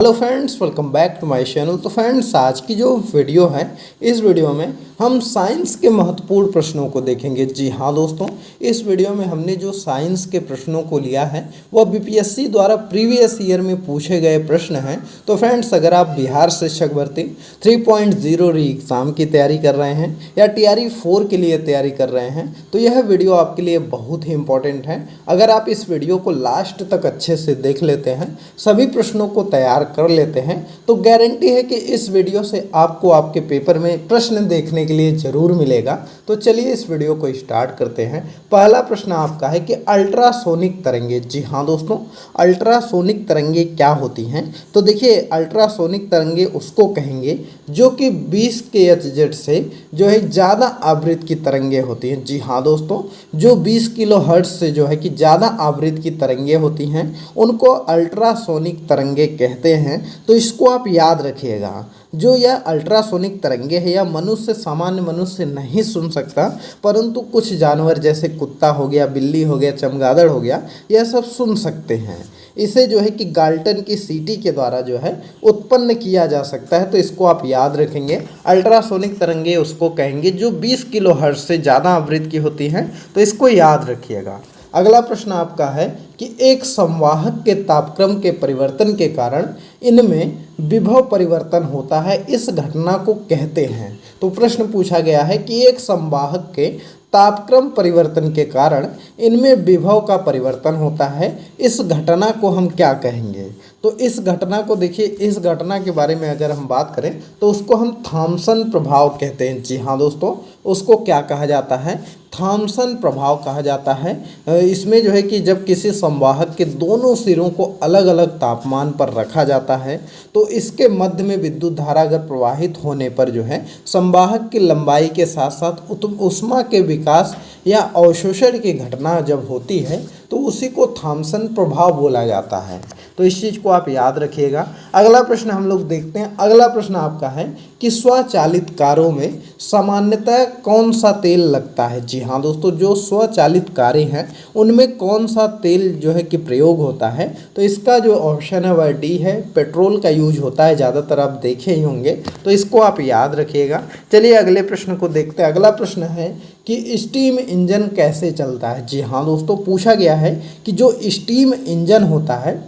Hello friends, welcome back to my channel. तो friends, आज की जो वीडियो है, इस वीडियो में हम साइंस के महत्वपूर्ण प्रश्नों को देखेंगे। जी हाँ दोस्तों, इस वीडियो में हमने जो साइंस के प्रश्नों को लिया है वह बीपीएससी द्वारा प्रीवियस ईयर में पूछे गए प्रश्न हैं। तो फ्रेंड्स, अगर आप बिहार शिक्षक भर्ती 3.0 री एग्ज़ाम की तैयारी कर रहे हैं या TRE 4 के लिए तैयारी कर रहे हैं तो यह वीडियो आपके लिए बहुत ही इंपॉर्टेंट है। अगर आप इस वीडियो को लास्ट तक अच्छे से देख लेते हैं, सभी प्रश्नों को तैयार कर लेते हैं, तो गारंटी है कि इस वीडियो से आपको आपके पेपर में प्रश्न देखने के लिए ज़रूर मिलेगा। तो चलिए इस वीडियो को स्टार्ट करते हैं। पहला प्रश्न आपका है कि अल्ट्रासोनिक तरंगे। जी हाँ दोस्तों, अल्ट्रासोनिक तरंगे क्या होती हैं? तो देखिए, अल्ट्रासोनिक तरंगे उसको कहेंगे जो कि 20 kHz से जो है ज़्यादा आवृत्ति की तरंगे होती हैं। जी हाँ दोस्तों, जो 20 किलोहर्ट्ज़ से जो है कि ज़्यादा आवृत्ति की तरंगे होती हैं उनको अल्ट्रासोनिक तरंगे कहते हैं। तो इसको आप याद रखिएगा। जो यह अल्ट्रासोनिक तरंगे है यह मनुष्य, सामान्य मनुष्य नहीं सुन सकता, परंतु कुछ जानवर जैसे कुत्ता हो गया, बिल्ली हो गया, चमगादड़ हो गया, यह सब सुन सकते हैं। इसे जो है कि गाल्टन की सीटी के द्वारा जो है उत्पन्न किया जा सकता है। तो इसको आप याद रखेंगे। अल्ट्रासोनिक तरंगे उसको कहेंगे जो 20 किलोहर्ट्ज़ से ज़्यादा आवृत्ति की होती हैं। तो इसको याद रखिएगा। अगला प्रश्न आपका है कि एक संवाहक के तापक्रम के परिवर्तन के कारण इनमें विभव परिवर्तन होता है, इस घटना को कहते हैं। तो प्रश्न पूछा गया है कि एक संवाहक के तापक्रम परिवर्तन के कारण इनमें विभव का परिवर्तन होता है, इस घटना को हम क्या कहेंगे? तो इस घटना को देखिए, इस घटना के बारे में अगर हम बात करें तो उसको हम थॉम्सन प्रभाव कहते हैं। जी हाँ दोस्तों, उसको क्या कहा जाता है? थॉम्सन प्रभाव कहा जाता है। इसमें जो है कि जब किसी संवाहक के दोनों सिरों को अलग अलग तापमान पर रखा जाता है तो इसके मध्य में विद्युत धारा अगर प्रवाहित होने पर जो है संवाहक की लंबाई के साथ साथ ऊष्मा के विकास या अवशोषण की घटना जब होती है तो उसी को थॉम्सन प्रभाव बोला जाता है। तो इस चीज़ को आप याद रखिएगा। अगला प्रश्न हम लोग देखते हैं। अगला प्रश्न आपका है कि स्वचालित कारों में सामान्यतः कौन सा तेल लगता है? जी हाँ दोस्तों, जो स्वचालित कारें हैं उनमें कौन सा तेल जो है कि प्रयोग होता है? तो इसका जो ऑप्शन है वह डी है, पेट्रोल का यूज होता है। ज़्यादातर आप देखे ही होंगे, तो इसको आप याद रखिएगा। चलिए अगले प्रश्न को देखते हैं। अगला प्रश्न है कि स्टीम इंजन कैसे चलता है? जी हाँ दोस्तों, पूछा गया है कि जो स्टीम इंजन होता है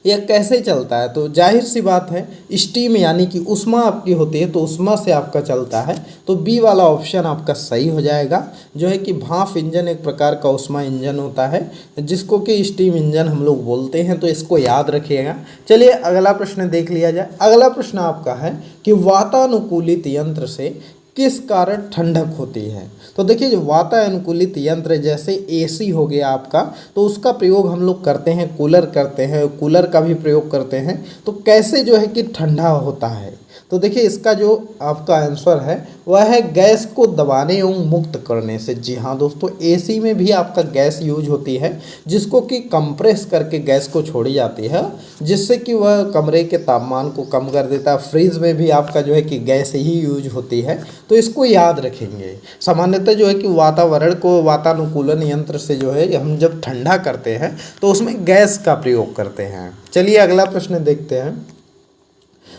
यह कैसे चलता है? तो जाहिर सी बात है, स्टीम यानी कि ऊष्मा आपकी होती है तो ऊष्मा से आपका चलता है। तो बी वाला ऑप्शन आपका सही हो जाएगा। जो है कि भाप इंजन एक प्रकार का ऊष्मा इंजन होता है जिसको कि स्टीम इंजन हम लोग बोलते हैं। तो इसको याद रखिएगा। चलिए अगला प्रश्न देख लिया जाए। अगला प्रश्न आपका है कि वातानुकूलित यंत्र से किस कारण ठंडक होती है? तो देखिए, जो वातानुकूलित यंत्र जैसे AC हो गया आपका, तो उसका प्रयोग हम लोग करते हैं, कूलर करते हैं, कूलर का भी प्रयोग करते हैं। तो कैसे जो है कि ठंडा होता है? तो देखिए, इसका जो आपका आंसर है वह है गैस को दबाने एवं मुक्त करने से। जी हाँ दोस्तों, AC में भी आपका गैस यूज होती है जिसको कि कंप्रेस करके गैस को छोड़ी जाती है जिससे कि वह कमरे के तापमान को कम कर देता है। फ्रिज में भी आपका जो है कि गैस ही यूज होती है। तो इसको याद रखेंगे। सामान्यतः जो है कि वातावरण को वातानुकूलन यंत्र से जो है हम जब ठंडा करते हैं तो उसमें गैस का प्रयोग करते हैं। चलिए अगला प्रश्न देखते हैं।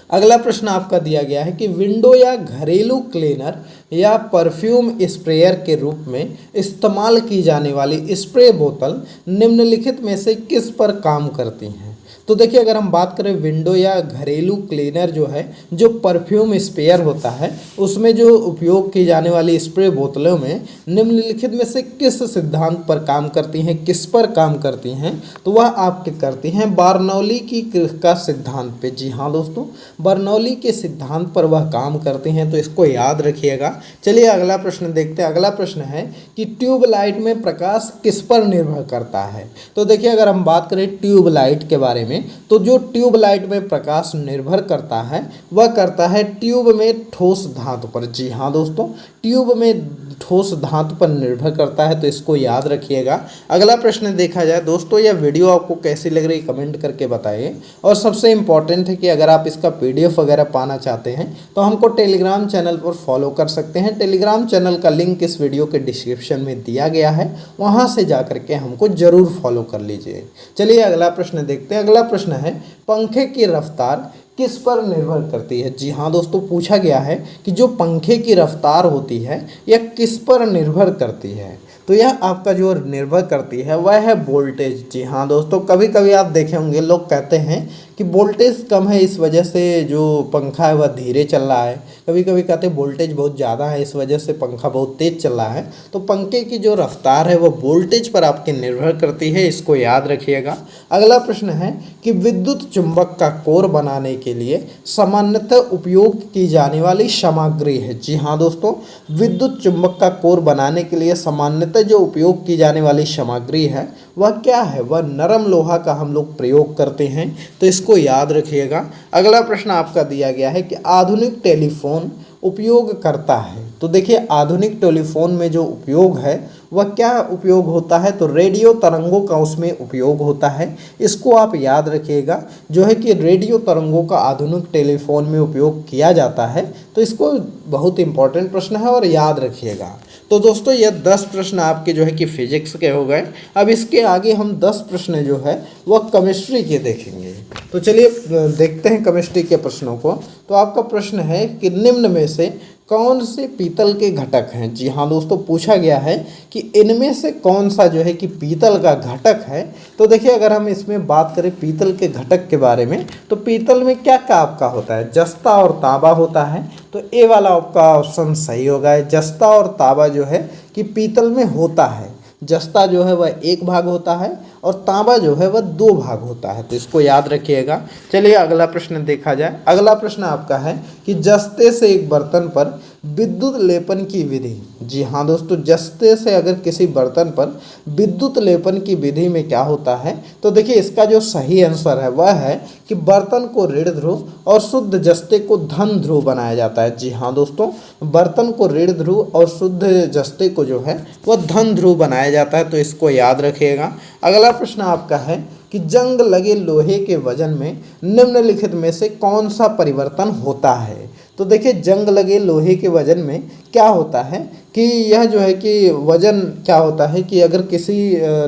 अगला प्रश्न आपका दिया गया है कि विंडो या घरेलू क्लीनर या परफ्यूम स्प्रेयर के रूप में इस्तेमाल की जाने वाली स्प्रे बोतल निम्नलिखित में से किस पर काम करती हैं? तो देखिए, अगर हम बात करें विंडो या घरेलू क्लीनर जो है, जो परफ्यूम स्प्रेयर होता है, उसमें जो उपयोग की जाने वाली स्प्रे बोतलों में निम्नलिखित में से किस सिद्धांत पर काम करती हैं, किस पर काम करती हैं? तो वह आपके करती हैं बर्नौली का सिद्धांत पे। जी हाँ दोस्तों, बर्नौली के सिद्धांत पर वह काम करते हैं। तो इसको याद रखिएगा। चलिए अगला प्रश्न देखते हैं। अगला प्रश्न है कि ट्यूबलाइट में प्रकाश किस पर निर्भर करता है? तो देखिए, अगर हम बात करें ट्यूबलाइट के बारे में, तो जो ट्यूबलाइट में प्रकाश निर्भर करता है वह करता है ट्यूब में ठोस धातु पर। जी हाँ दोस्तों, ट्यूब में ठोस धातु पर निर्भर करता है, तो इसको याद रखिएगा। अगला प्रश्न देखा जाए दोस्तों, यह वीडियो आपको कैसी लग रही कमेंट करके बताइए। और सबसे इम्पॉर्टेंट है कि अगर आप इसका PDF वगैरह पाना चाहते हैं तो हमको टेलीग्राम चैनल पर फॉलो कर सकते हैं। टेलीग्राम चैनल का लिंक इस वीडियो के डिस्क्रिप्शन में दिया गया है, वहाँ से जा करके हमको ज़रूर फॉलो कर लीजिए। चलिए अगला प्रश्न देखते हैं। अगला प्रश्न है, पंखे की रफ्तार किस पर निर्भर करती है? जी हाँ दोस्तों, पूछा गया है कि जो पंखे की रफ्तार होती है यह किस पर निर्भर करती है? तो यह आपका जो निर्भर करती है वह है वोल्टेज। जी हाँ दोस्तों, कभी कभी आप देखे होंगे लोग कहते हैं कि वोल्टेज कम है इस वजह से जो पंखा है वह धीरे चल रहा है, कभी कभी कहते हैं वोल्टेज बहुत ज़्यादा है इस वजह से पंखा बहुत तेज़ चल रहा है। तो पंखे की जो रफ्तार है वह वोल्टेज पर आपकी निर्भर करती है, इसको याद रखिएगा। अगला प्रश्न है कि विद्युत चुंबक का कोर बनाने के लिए सामान्यतः उपयोग की जाने वाली सामग्री है। जी हाँ दोस्तों, विद्युत चुंबक का कोर बनाने के लिए सामान्यतः जो उपयोग की जाने वाली सामग्री है वह क्या है? वह नरम लोहा का हम लोग प्रयोग करते हैं, तो इसको याद रखिएगा। अगला प्रश्न आपका दिया गया है कि आधुनिक टेलीफोन उपयोग करता है। तो देखिए आधुनिक टेलीफोन में जो उपयोग है वह क्या उपयोग होता है? तो रेडियो तरंगों का उसमें उपयोग होता है, इसको आप याद रखिएगा। जो है कि रेडियो तरंगों का आधुनिक टेलीफोन में उपयोग किया जाता है, तो इसको बहुत इंपॉर्टेंट प्रश्न है और याद रखिएगा। तो दोस्तों यह 10 प्रश्न आपके जो है कि फिजिक्स के हो गए। अब इसके आगे हम 10 प्रश्न जो है वह केमिस्ट्री के देखेंगे। तो चलिए देखते हैं केमिस्ट्री के प्रश्नों को। तो आपका प्रश्न है कि निम्न में से कौन से पीतल के घटक हैं? जी हाँ दोस्तों, पूछा गया है कि इनमें से कौन सा जो है कि पीतल का घटक है। तो देखिए अगर हम इसमें बात करें पीतल के घटक के बारे में, तो पीतल में क्या क्या आपका होता है? जस्ता और तांबा होता है। तो ए वाला आपका ऑप्शन सही होगा। जस्ता और तांबा जो है कि पीतल में होता है। जस्ता जो है वह एक भाग होता है और तांबा जो है वह 2 भाग होता है, तो इसको याद रखिएगा। चलिए अगला प्रश्न देखा जाए। अगला प्रश्न आपका है कि जस्ते से एक बर्तन पर विद्युत लेपन की विधि। जी हाँ दोस्तों, जस्ते से अगर किसी बर्तन पर विद्युत लेपन की विधि में क्या होता है? तो देखिए इसका जो सही आंसर है वह है कि बर्तन को ऋण ध्रुव और शुद्ध जस्ते को धन ध्रुव बनाया जाता है। जी हाँ दोस्तों, बर्तन को ऋण ध्रुव और शुद्ध जस्ते को जो है वह धन ध्रुव बनाया जाता है, तो इसको याद रखिएगा। अगला प्रश्न आपका है कि जंग लगे लोहे के वजन में निम्नलिखित में से कौन सा परिवर्तन होता है? तो देखिए जंग लगे लोहे के वजन में क्या होता है कि यह जो है कि वजन क्या होता है कि अगर किसी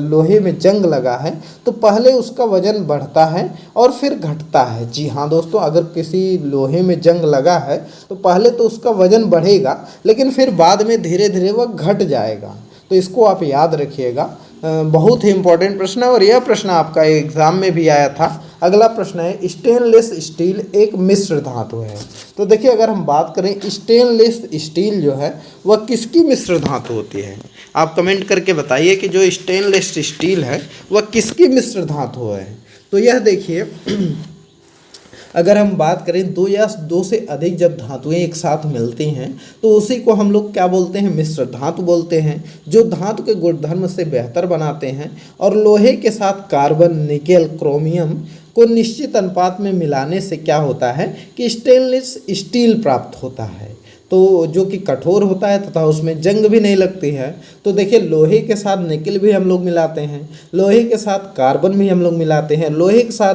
लोहे में जंग लगा है तो पहले उसका वजन बढ़ता है और फिर घटता है। जी हाँ दोस्तों, अगर किसी लोहे में जंग लगा है तो पहले तो उसका वजन बढ़ेगा, लेकिन फिर बाद में धीरे धीरे वह घट जाएगा, तो इसको आप याद रखिएगा। बहुत ही इंपॉर्टेंट प्रश्न है और यह प्रश्न आपका एग्जाम में भी आया था। अगला प्रश्न है स्टेनलेस स्टील एक मिश्र धातु है। तो देखिए अगर हम बात करें स्टेनलेस स्टील जो है वह किसकी मिश्र धातु होती है? आप कमेंट करके बताइए कि जो स्टेनलेस स्टील है वह किसकी मिश्र धातु है। तो यह देखिए अगर हम बात करें 2 या 2 से अधिक जब धातुएं एक साथ मिलती हैं तो उसी को हम लोग क्या बोलते हैं? मिश्र धातु बोलते हैं, जो धातु के गुणधर्म से बेहतर बनाते हैं और लोहे के साथ कार्बन, निकेल, क्रोमियम को निश्चित अनुपात में मिलाने से क्या होता है कि स्टेनलेस स्टील प्राप्त होता है, तो जो कि कठोर होता है तथा उसमें जंग भी नहीं लगती है। तो देखिए लोहे के साथ निकेल भी हम लोग मिलाते हैं, लोहे के साथ कार्बन भी हम लोग मिलाते हैं, लोहे के साथ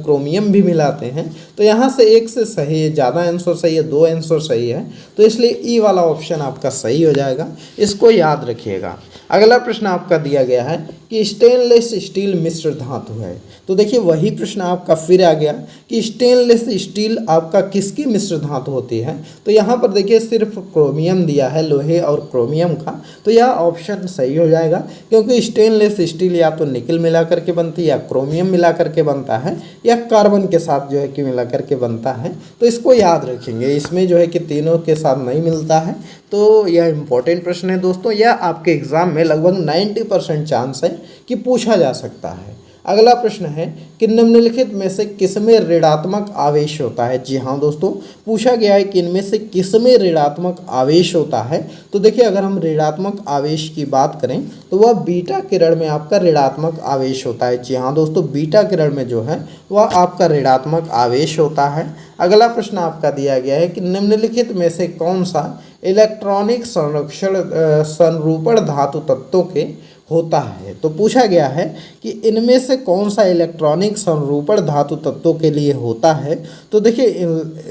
क्रोमियम भी मिलाते हैं। तो यहाँ से एक से सही है, ज़्यादा आंसर सही है, 2 आंसर सही है, तो इसलिए ई वाला ऑप्शन आपका सही हो जाएगा, इसको याद रखिएगा। अगला प्रश्न आपका दिया गया है कि स्टेनलेस स्टील मिश्र धातु है। तो देखिए वही प्रश्न आपका फिर आ गया कि स्टेनलेस स्टील आपका किसकी मिश्र धातु होती है। तो यहाँ पर देखिए सिर्फ क्रोमियम दिया है, लोहे और क्रोमियम का, तो यह ऑप्शन सही हो जाएगा, क्योंकि स्टेनलेस स्टील या तो निकेल मिला करके बनती है, या क्रोमियम मिला करके बनता है, या कार्बन के साथ जो है कि मिला करके बनता है। तो इसको याद रखेंगे, इसमें जो है कि तीनों के साथ नहीं मिलता है। तो यह इंपॉर्टेंट प्रश्न है दोस्तों, यह आपके एग्जाम में लगभग 90% चांस है कि पूछा जा सकता है। अगला प्रश्न है कि निम्नलिखित में से किसमें ऋणात्मक आवेश होता है। जी हाँ दोस्तों, पूछा गया है कि इनमें से किसमें ऋणात्मक आवेश होता है। तो देखिए अगर हम ऋणात्मक आवेश की बात करें तो वह बीटा किरण में आपका ऋणात्मक आवेश होता है। जी हाँ दोस्तों, बीटा किरण में जो है वह आपका ऋणात्मक आवेश होता है। अगला प्रश्न आपका दिया गया है कि निम्नलिखित में से कौन सा इलेक्ट्रॉनिक संरूपण धातु तत्वों के होता है। तो पूछा गया है कि इनमें से कौन सा इलेक्ट्रॉनिक संरूपण धातु तत्वों के लिए होता है। तो देखिए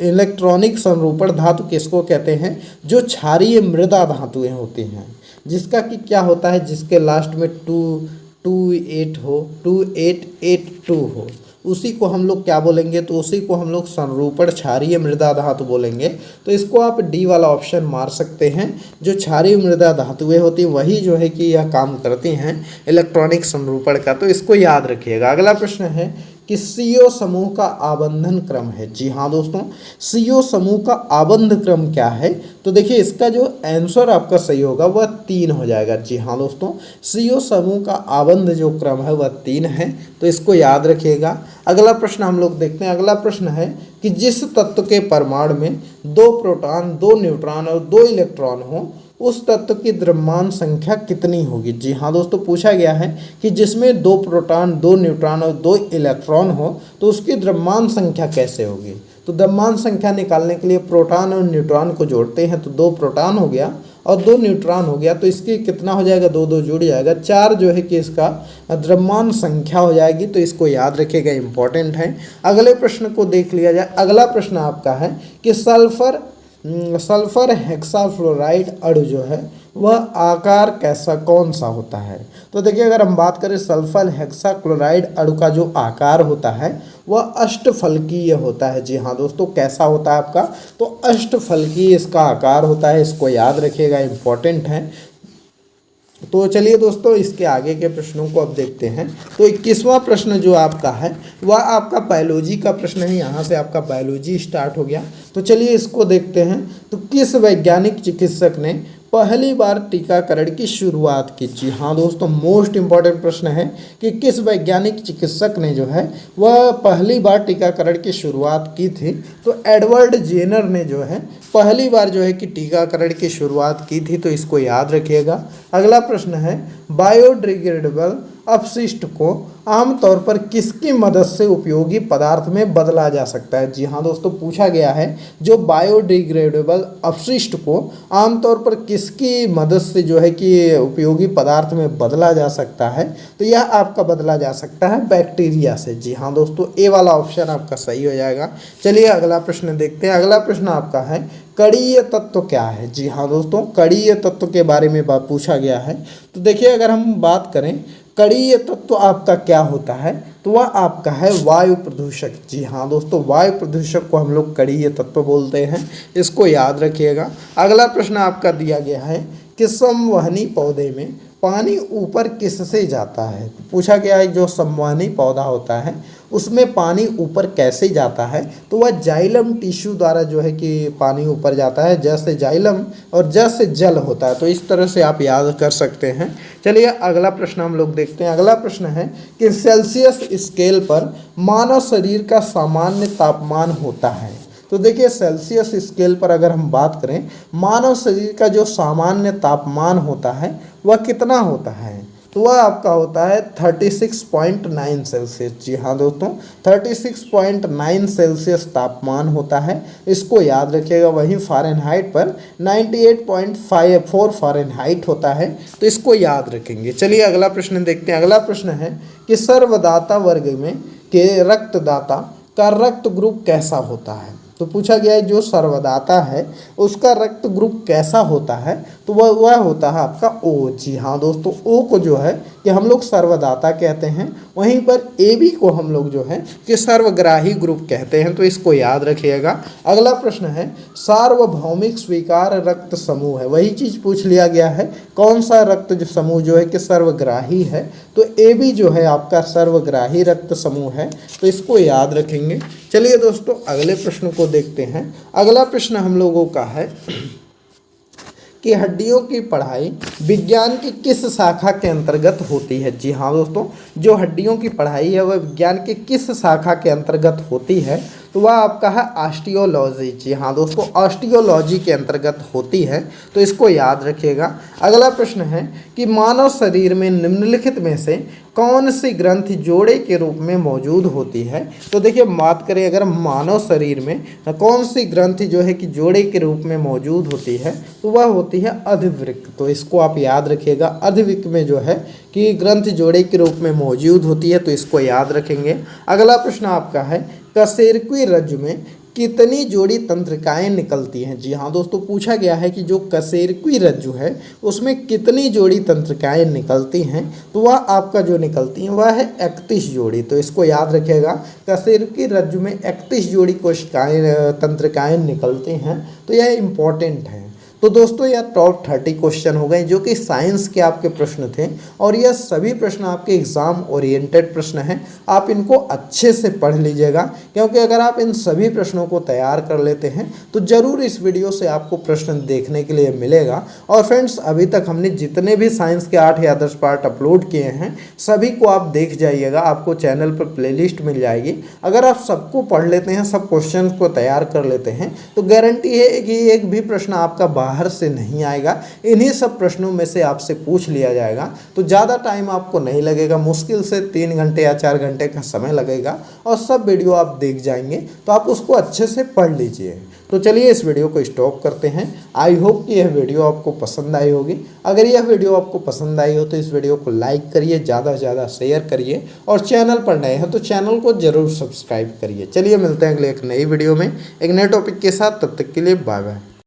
इलेक्ट्रॉनिक संरूपण धातु किसको कहते हैं, जो क्षारीय मृदा धातुएं होती हैं, जिसका कि क्या होता है, जिसके लास्ट में 228 हो, 2882 हो, उसी को हम लोग क्या बोलेंगे, तो उसी को हम लोग संरूपण क्षारीय मृदा धातु बोलेंगे। तो इसको आप डी वाला ऑप्शन मार सकते हैं। जो क्षारीय मृदा धातुएं होती हैं वही जो है कि यह काम करती हैं इलेक्ट्रॉनिक संरूपण का। तो इसको याद रखिएगा। अगला प्रश्न है कि CO समूह का आबंधन क्रम है। जी हाँ दोस्तों, CO समूह का आबंध क्रम क्या है, तो देखिए इसका जो आंसर आपका सही होगा वह 3 हो जाएगा। जी हाँ दोस्तों, CO समूह का आबंध जो क्रम है वह 3 है। तो इसको याद रखिएगा। अगला प्रश्न हम लोग देखते हैं। अगला प्रश्न है कि जिस तत्व के परमाणु में 2 प्रोटॉन, 2 न्यूट्रॉन और 2 इलेक्ट्रॉन हो, उस तत्व की द्रव्यमान संख्या कितनी होगी। जी हाँ दोस्तों, पूछा गया है कि जिसमें 2 प्रोटॉन, 2 न्यूट्रॉन और 2 इलेक्ट्रॉन हो तो उसकी द्रव्यमान संख्या कैसे होगी। तो द्रव्यमान संख्या निकालने के लिए प्रोटॉन और न्यूट्रॉन को जोड़ते हैं, तो 2 प्रोटॉन हो गया और 2 न्यूट्रॉन हो गया, तो इसकी कितना हो जाएगा, 2 2 जुड़ जाएगा, 4 जो है कि इसका द्रव्यमान संख्या हो जाएगी। तो इसको याद रखिएगा, इंपॉर्टेंट है। अगले प्रश्न को देख लिया जाए। अगला प्रश्न आपका है कि सल्फर हेक्साफ्लोराइड अणु जो है वह आकार कैसा, कौन सा होता है। तो देखिए अगर हम बात करें सल्फर हेक्साक्लोराइड अणु का जो आकार होता है वह अष्टफलकीय होता है। जी हाँ दोस्तों, कैसा होता है आपका, तो अष्टफलकीय इसका आकार होता है। इसको याद रखिएगा, इंपॉर्टेंट है। तो चलिए दोस्तों इसके आगे के प्रश्नों को अब देखते हैं। तो 21वां प्रश्न जो आपका है वह आपका बायोलॉजी का प्रश्न है। यहाँ से आपका बायोलॉजी स्टार्ट हो गया। तो चलिए इसको देखते हैं। तो किस वैज्ञानिक चिकित्सक ने पहली बार टीकाकरण की शुरुआत की। जी हाँ दोस्तों, मोस्ट इंपॉर्टेंट प्रश्न है कि किस वैज्ञानिक चिकित्सक ने जो है वह पहली बार टीकाकरण की शुरुआत की थी। तो एडवर्ड जेनर ने जो है पहली बार जो है कि टीकाकरण की शुरुआत की थी। तो इसको याद रखिएगा। अगला प्रश्न है बायोडिग्रेडेबल अपशिष्ट को आमतौर पर किसकी मदद से उपयोगी पदार्थ में बदला जा सकता है। जी हाँ दोस्तों, पूछा गया है जो बायोडिग्रेडेबल अपशिष्ट को आमतौर पर किसकी मदद से जो है कि उपयोगी पदार्थ में बदला जा सकता है। तो यह आपका बदला जा सकता है बैक्टीरिया से। जी हाँ दोस्तों, ए वाला ऑप्शन आपका सही हो जाएगा। चलिए अगला प्रश्न देखते हैं। अगला प्रश्न आपका है कणीय तत्व क्या है। जी हाँ दोस्तों, कणीय तत्व के बारे में पूछा गया है। तो देखिए अगर हम बात करें कणीय तत्व आपका क्या होता है, तो वह आपका है वायु प्रदूषक। जी हाँ दोस्तों, वायु प्रदूषक को हम लोग कणीय तत्व बोलते हैं। इसको याद रखिएगा। अगला प्रश्न आपका दिया गया है कि संवहनी पौधे में पानी ऊपर किससे जाता है। तो पूछा गया है जो संवहनी पौधा होता है उसमें पानी ऊपर कैसे जाता है। तो वह जाइलम टिश्यू द्वारा जो है कि पानी ऊपर जाता है। जैसे जाइलम और जैसे जल होता है। तो इस तरह से आप याद कर सकते हैं। चलिए अगला प्रश्न हम लोग देखते हैं। अगला प्रश्न है कि सेल्सियस स्केल पर मानव शरीर का सामान्य तापमान होता है। तो देखिए सेल्सियस स्केल पर अगर हम बात करें मानव शरीर का जो सामान्य तापमान होता है वह कितना होता है, तो वह आपका होता है 36.9 सेल्सियस। जी हाँ दोस्तों, 36.9 सेल्सियस तापमान होता है। इसको याद रखिएगा। वहीं फ़ारेनहाइट पर 98.54 फ़ारेनहाइट होता है। तो इसको याद रखेंगे। चलिए अगला प्रश्न देखते हैं। अगला प्रश्न है कि सर्वदाता वर्ग में के रक्तदाता का रक्त ग्रुप कैसा होता है। तो पूछा गया है जो सर्वदाता है उसका रक्त ग्रुप कैसा होता है, तो वह होता है आपका ओ। जी हाँ दोस्तों, ओ को जो है कि हम लोग सर्वदाता कहते हैं। वहीं पर ए बी को हम लोग जो है कि सर्वग्राही ग्रुप कहते हैं। तो इसको याद रखिएगा। अगला प्रश्न है सार्वभौमिक स्वीकार रक्त समूह है। वही चीज़ पूछ लिया गया है, कौन सा रक्त जो समूह जो है कि सर्वग्राही है। तो ए बी जो है आपका सर्वग्राही रक्त समूह है। तो इसको याद रखेंगे। चलिए दोस्तों अगले प्रश्न को देखते हैं। अगला प्रश्न हम लोगों का है कि हड्डियों की पढ़ाई विज्ञान की किस शाखा के अंतर्गत होती है। जी हाँ दोस्तों, जो हड्डियों की पढ़ाई है वह विज्ञान की किस शाखा के अंतर्गत होती है। तो वह आपका है ऑस्टियोलॉजी। जी हाँ दोस्तों, ऑस्टियोलॉजी के अंतर्गत होती है, तो इसको याद रखिएगा। अगला प्रश्न है कि मानव शरीर में निम्नलिखित में से कौन सी ग्रंथि जोड़े के रूप में मौजूद होती है। तो देखिए, बात करें अगर मानव शरीर में कौन सी ग्रंथि जो है कि जोड़े के रूप में मौजूद होती है, तो वह होती है अधिवृक्क। तो इसको आप याद रखिएगा, अधिवृक्क में जो है कि ग्रंथि जोड़े के रूप में मौजूद होती है, तो इसको याद रखेंगे। अगला प्रश्न आपका है कशेरुकी रज्जु में कितनी जोड़ी तंत्रिकाएं निकलती हैं। जी हाँ दोस्तों, पूछा गया है कि जो कशेरुकी रज्जु है उसमें कितनी जोड़ी तंत्रिकाएं निकलती हैं, तो वह आपका जो निकलती हैं वह है 31 जोड़ी। तो इसको याद रखिएगा, कशेरुकी रज्जु में 31 जोड़ी कोशिकाएं तंत्रिकाएं निकलती हैं, तो यह इम्पॉर्टेंट है। तो दोस्तों यह टॉप 30 क्वेश्चन हो गए जो कि साइंस के आपके प्रश्न थे, और यह सभी प्रश्न आपके एग्ज़ाम ओरिएंटेड प्रश्न हैं। आप इनको अच्छे से पढ़ लीजिएगा, क्योंकि अगर आप इन सभी प्रश्नों को तैयार कर लेते हैं तो ज़रूर इस वीडियो से आपको प्रश्न देखने के लिए मिलेगा। और फ्रेंड्स, अभी तक हमने जितने भी साइंस के 8 या 10 पार्ट अपलोड किए हैं सभी को आप देख जाइएगा, आपको चैनल पर प्लेलिस्ट मिल जाएगी। अगर आप सबको पढ़ लेते हैं, सब क्वेश्चन को तैयार कर लेते हैं, तो गारंटी है कि एक भी प्रश्न आपका बाहर से नहीं आएगा। इन्हीं सब प्रश्नों में से आपसे पूछ लिया जाएगा, तो ज़्यादा टाइम आपको नहीं लगेगा, मुश्किल से 3 घंटे या 4 घंटे का समय लगेगा, और सब वीडियो आप देख जाएंगे। तो आप उसको अच्छे से पढ़ लीजिए। तो चलिए इस वीडियो को स्टॉप करते हैं। आई होप कि यह वीडियो आपको पसंद आई होगी। अगर यह वीडियो आपको पसंद आई हो तो इस वीडियो को लाइक करिए, ज़्यादा से ज़्यादा शेयर करिए, और चैनल पर नए हैं तो चैनल को ज़रूर सब्सक्राइब करिए। चलिए मिलते हैं अगले एक नई वीडियो में एक नए टॉपिक के साथ। तब तक के लिए बाय बाय।